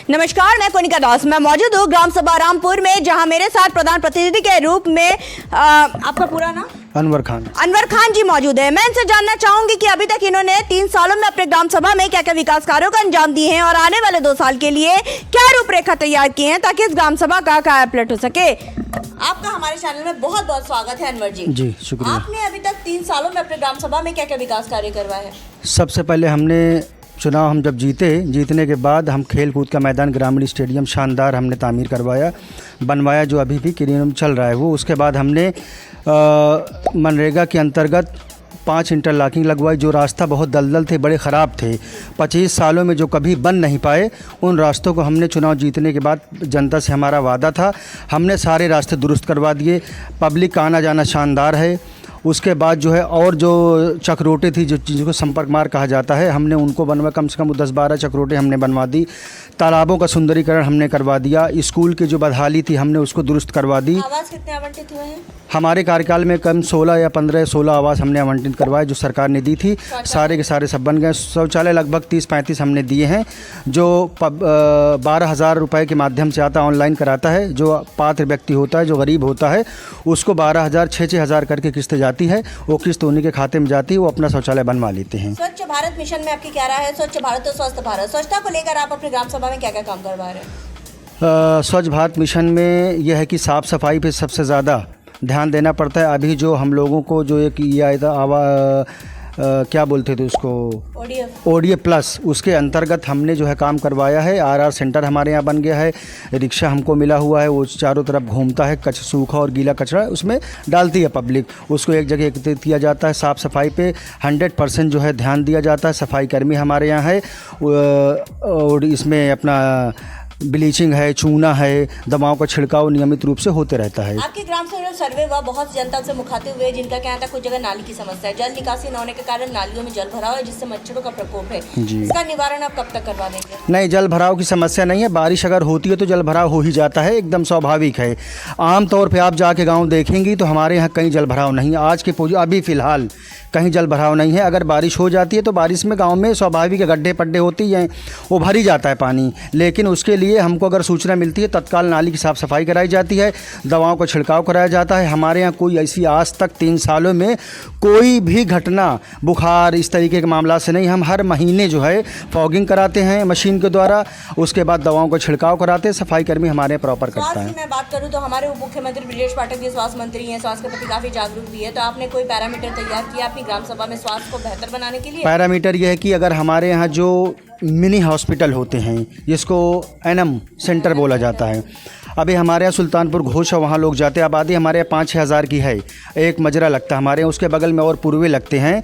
नमस्कार, मैं कोनिका दास। मैं मौजूद हूँ ग्राम सभा रामपुर में, जहाँ मेरे साथ प्रधान प्रतिनिधि के रूप में आपका पूरा नाम? अनवर खान जी मौजूद है। मैं इनसे जानना चाहूंगी कि अभी तक इन्होंने 3 सालों में अपने ग्राम सभा में क्या क्या विकास कार्यों का अंजाम दिए हैं और आने वाले 2 साल के लिए क्या रूपरेखा तैयार की है ताकि इस ग्राम सभा का काया पलट हो सके। आपका हमारे चैनल में बहुत बहुत स्वागत है अनवर जी। जी शुक्रिया। आपने अभी तक 3 सालों में अपने ग्राम सभा में क्या क्या विकास कार्य करवाए हैं? सबसे पहले हमने चुनाव हम जब जीतने के बाद हम खेल कूद का मैदान ग्रामीण स्टेडियम शानदार हमने तामीर बनवाया जो अभी भी क्रियान्वयन में चल रहा है वो। उसके बाद हमने मनरेगा के अंतर्गत 5 इंटरलॉकिंग लगवाई। जो रास्ता बहुत दलदल थे, बड़े ख़राब थे, 25 सालों में जो कभी बन नहीं पाए, उन रास्तों को हमने चुनाव जीतने के बाद, जनता से हमारा वादा था, हमने सारे रास्ते दुरुस्त करवा दिए। पब्लिक का आना जाना शानदार है। उसके बाद जो है और जो चक्रोटे थी, जो जिनको संपर्क मार्ग कहा जाता है, हमने उनको बनवा, कम से कम 10-12 चक्रोटे हमने बनवा दी। तालाबों का सुंदरीकरण हमने करवा दिया। स्कूल की जो बदहाली थी हमने उसको दुरुस्त करवा दी। आवास कितने आवंटित हुए हैं? हमारे कार्यकाल में कम 16 या 15-16 आवास हमने आवंटित करवाए जो सरकार ने दी थी। सारे के सारे सब बन गए। शौचालय लगभग 30-35 हमने दिए हैं जो 12,000 रुपये के माध्यम से आता, ऑनलाइन कराता है। जो पात्र व्यक्ति होता है, जो गरीब होता है, उसको 12,000 6-6 हज़ार करके किस्त जाती है। वो किस्त उन्हीं के खाते में जाती है, वो अपना शौचालय बनवा लेते हैं। स्वच्छ भारत मिशन में आपकी क्या राय है? स्वच्छ भारत और स्वस्थ भारत, स्वच्छता को लेकर आप अपने ग्राम सभा में क्या क्या काम करवा रहे हैं? स्वच्छ भारत मिशन में यह है कि साफ़ सफाई पे सबसे ज़्यादा ध्यान देना पड़ता है। अभी जो हम लोगों को जो एक ये आया था क्या बोलते थे उसको, ODF प्लस, उसके अंतर्गत हमने जो है काम करवाया है। RR सेंटर हमारे यहाँ बन गया है। रिक्शा हमको मिला हुआ है, वो चारों तरफ घूमता है, सूखा और गीला कचरा उसमें डालती है पब्लिक, उसको एक जगह एकत्रित किया जाता है। साफ़ सफाई पे 100% जो है ध्यान दिया जाता है। सफाई कर्मी हमारे यहाँ है और इसमें अपना ब्लीचिंग है, चूना है, दवाओं का छिड़काव नियमित रूप से होते रहता है। आपके ग्राम से जो सर्वे हुआ, बहुत जनता से मुखातिब हुए जिनका कहना था कुछ जगह नाली की समस्या है, जल निकासी न होने के कारण नालियों में जल भराव है जिससे मच्छरों का प्रकोप है। इसका निवारण आप कब तक करवा देंगे? नहीं, जल भराव की समस्या नहीं है। बारिश अगर होती है तो जल भराव हो ही जाता है, एकदम स्वाभाविक है। आम तौर पर आप जाके गाँव देखेंगी तो हमारे यहाँ कहीं जल भराव नहीं है। आज के अभी फ़िलहाल कहीं जल भराव नहीं है। अगर बारिश हो जाती है तो बारिश में गांव में स्वाभाविक गड्ढे पड्ढे होती हैं, वो भर ही जाता है पानी। लेकिन उसके लिए हमको अगर सूचना मिलती है, तत्काल नाली की साफ़ सफाई कराई जाती है, दवाओं का छिड़काव कराया जाता है। हमारे यहाँ कोई ऐसी आज तक 3 सालों में कोई भी घटना, बुखार, इस तरीके के मामला से नहीं। हम हर महीने जो है फॉगिंग कराते हैं मशीन के द्वारा, उसके बाद दवाओं का छिड़काव कराते हैं। सफाई कर्मी हमारे प्रॉपर करता है। मैं बात करूँ तो हमारे उप मुख्यमंत्री ब्रजेश पाठक जी स्वास्थ्य मंत्री हैं, स्वास्थ्य के प्रति काफ़ी जागरूक भी है, तो आपने कोई पैरामीटर तैयार किया ग्राम सभा में स्वास्थ्य को बेहतर बनाने के लिए? पैरामीटर यह है कि अगर हमारे यहाँ जो मिनी हॉस्पिटल होते हैं, जिसको NM सेंटर बोला जाता है, अभी हमारे यहाँ सुल्तानपुर घोष है, वहाँ लोग जाते हैं। आबादी हमारे यहाँ 5-6 हज़ार की है। एक मजरा लगता है हमारे यहाँ, उसके बगल में और पूर्वे लगते हैं।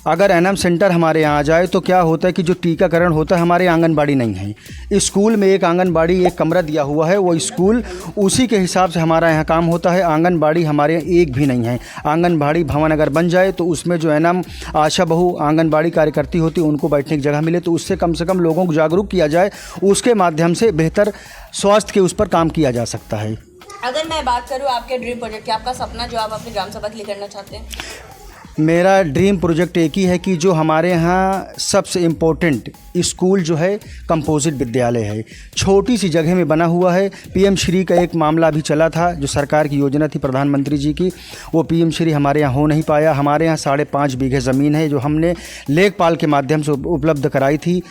अगर NM सेंटर हमारे यहाँ आ जाए तो क्या होता है कि जो टीकाकरण होता है, हमारे आंगनबाड़ी नहीं है। स्कूल में एक आंगनबाड़ी, एक कमरा दिया हुआ है, वो स्कूल उसी के हिसाब से हमारा यहाँ काम होता है। आंगनबाड़ी हमारे यहाँ एक भी नहीं है। आंगनबाड़ी भवन अगर बन जाए तो उसमें जो NM आशा बहू आंगनबाड़ी कार्यकर्ती होती है, उनको बैठने की जगह मिले, तो उससे कम से कम लोगों को जागरूक किया जाए। उसके माध्यम से बेहतर स्वास्थ्य के उस पर काम किया जा सकता है। अगर मैं बात करूँ आपके ड्रीम प्रोजेक्ट की, आपका सपना जो आप अपनी ग्राम सभा के लिए करना चाहते हैं? मेरा ड्रीम प्रोजेक्ट एक ही है कि जो हमारे यहाँ सबसे इम्पोर्टेंट स्कूल जो है कंपोजिट विद्यालय है, छोटी सी जगह में बना हुआ है। PM श्री का एक मामला भी चला था, जो सरकार की योजना थी प्रधानमंत्री जी की, वो PM श्री हमारे यहाँ हो नहीं पाया। हमारे यहाँ 5.5 बीघे ज़मीन है जो हमने लेखपाल के माध्यम से उपलब्ध कराई थी,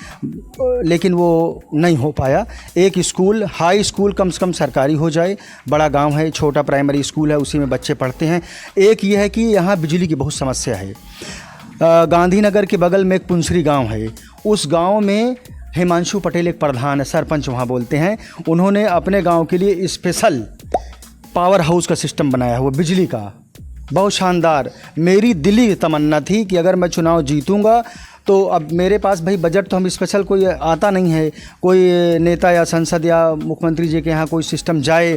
लेकिन वो नहीं हो पाया। एक स्कूल, हाई स्कूल कम से कम सरकारी हो जाए। बड़ा गाँव है, छोटा प्राइमरी स्कूल है, उसी में बच्चे पढ़ते हैं। एक ये है कि यहाँ बिजली की बहुत समस्या है। गांधीनगर के बगल में एक पुंसरी गांव है, उस गांव में हिमांशु पटेल एक प्रधान है, सरपंच वहाँ बोलते हैं। उन्होंने अपने गांव के लिए स्पेशल पावर हाउस का सिस्टम बनाया हुआ बिजली का, बहुत शानदार। मेरी दिली तमन्ना थी कि अगर मैं चुनाव जीतूंगा तो अब मेरे पास भाई बजट तो हम स्पेशल कोई आता नहीं है, कोई नेता या संसद या मुख्यमंत्री जी के यहाँ कोई सिस्टम जाए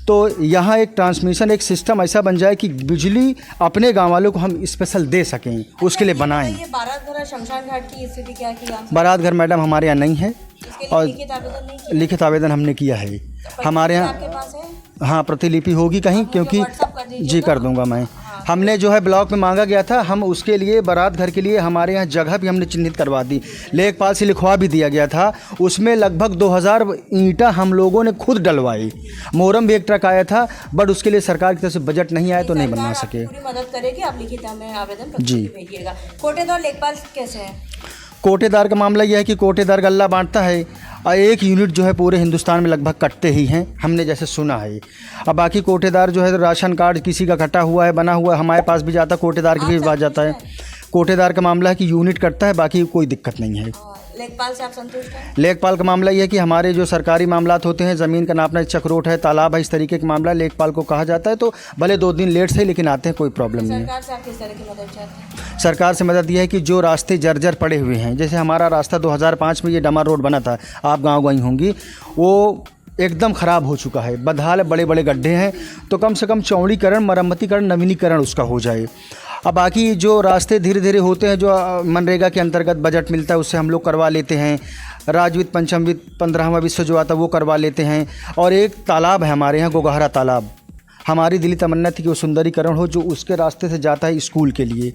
तो यहाँ एक ट्रांसमिशन, एक सिस्टम ऐसा बन जाए कि बिजली अपने गाँव वालों को हम स्पेशल दे सकें, उसके लिए बनाएं। ये बारात घर शमशान घाट की स्थिति क्या की? बारात घर मैडम हमारे यहाँ नहीं है और लिखित आवेदन हमने किया है हमारे यहाँ। हाँ, प्रतिलिपि होगी कहीं, क्योंकि जी कर दूंगा मैं। हमने जो है ब्लॉक में मांगा गया था, हम उसके लिए बारात घर के लिए हमारे यहाँ जगह भी हमने चिन्हित करवा दी, लेखपाल से लिखवा भी दिया गया था। उसमें लगभग 2000 ईंटा हम लोगों ने खुद डलवाई। मोहरम भी एक ट्रक आया था, बट उसके लिए सरकार की तरफ से बजट नहीं आया तो नहीं बनवा सके। पूरी मदद करेगी, आप लिखित हमें आवेदन जी भेजिएगा। कोटेदार लेखपाल कैसे हैं? कोटेदार का मामला यह है कि कोटेदार गल्ला बांटता है और एक यूनिट जो है पूरे हिंदुस्तान में लगभग कटते ही हैं, हमने जैसे सुना है। अब बाकी कोटेदार जो है राशन कार्ड किसी का कटा हुआ है, बना हुआ है, हमारे पास भी जाता है, कोटेदार के भी पास जाता है। कोटेदार का मामला है कि यूनिट कटता है, बाकी कोई दिक्कत नहीं है। लेखपाल से आप संतुष्ट हैं? लेखपाल का मामला ये है कि हमारे जो सरकारी मामलात होते हैं, ज़मीन का नापना, चक्रोट है, तालाब है, इस तरीके के मामला लेखपाल को कहा जाता है, तो भले 2 दिन लेट से लेकिन आते हैं, कोई प्रॉब्लम नहीं है। सरकार से आप किस तरह की मदद चाहते हैं? सरकार से मदद यह है कि जो रास्ते जर्जर पड़े हुए हैं, जैसे हमारा रास्ता 2005 में ये डमर रोड बना था, आप गाँव गई होंगी, वो एकदम ख़राब हो चुका है, बदहाल बड़े बड़े गड्ढे हैं, तो कम से कम चौड़ीकरण, मरम्मतीकरण, नवीनीकरण उसका हो जाए। अब बाकी जो रास्ते धीरे धीरे होते हैं, जो मनरेगा के अंतर्गत बजट मिलता है उससे हम लोग करवा लेते हैं। राजवित्त, पंचम वित्त, 15वां वित्त जो आता है वो करवा लेते हैं। और एक तालाब है हमारे यहाँ, गोगहरा तालाब, हमारी दिली तमन्ना थी कि वो सुंदरीकरण हो, जो उसके रास्ते से जाता है स्कूल के लिए,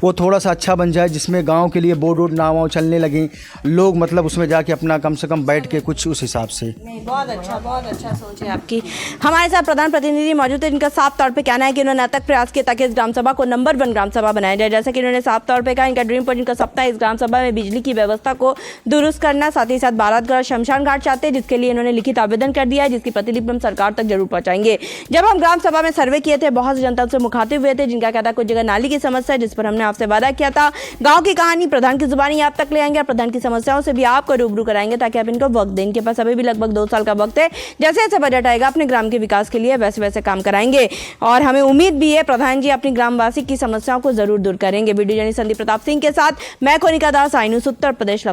वो थोड़ा सा अच्छा बन जाए, जिसमें गांव के लिए बोर्ड वोर्ड नाव चलने लगें, लोग मतलब उसमें जाके अपना कम से कम बैठ के कुछ उस हिसाब से। नहीं, बहुत अच्छा सोच है आपकी। हमारे साथ प्रधान प्रतिनिधि मौजूद है, जिनका साफ तौर पे कहना है कि उन्होंने अथक प्रयास किए ताकि इस ग्राम सभा को नंबर 1 ग्राम सभा बनाया जाए। जैसे कि उन्होंने साफ तौर पे कहा, इनका ड्रीम प्रोजेक्ट का सप्ताह इस ग्राम सभा में बिजली की व्यवस्था को दुरुस्त करना, साथ ही साथ बारात घर, शमशान घाट चाहते हैं, जिसके लिए इन्होंने लिखित आवेदन कर दिया है, जिसकी प्रतिलिपि हम सरकार तक जरूर पहुंचाएंगे। जब हम ग्राम सभा में सर्वे किए थे, बहुत से जनता से मुखातिब हुए थे, जिनका कहता कुछ जगह नाली की समस्या है, जिस पर हमने आपसे वादा किया था गांव की कहानी प्रधान की जुबानी आप तक ले आएंगे और प्रधान की समस्याओं से भी आपको रूबरू कराएंगे, ताकि आप इनको वक्त दें। इनके पास अभी भी लगभग 2 साल का वक्त है, जैसे जैसे बजट आएगा अपने ग्राम के विकास के लिए वैसे वैसे काम कराएंगे और हमें उम्मीद भी है प्रधान जी अपनी ग्रामवासी की समस्याओं को जरूर दूर करेंगे। वीडियो जर्नलिस्ट संदीप प्रताप सिंह के साथ मैं कोनिका दास, आई न्यूज़ उत्तर प्रदेश।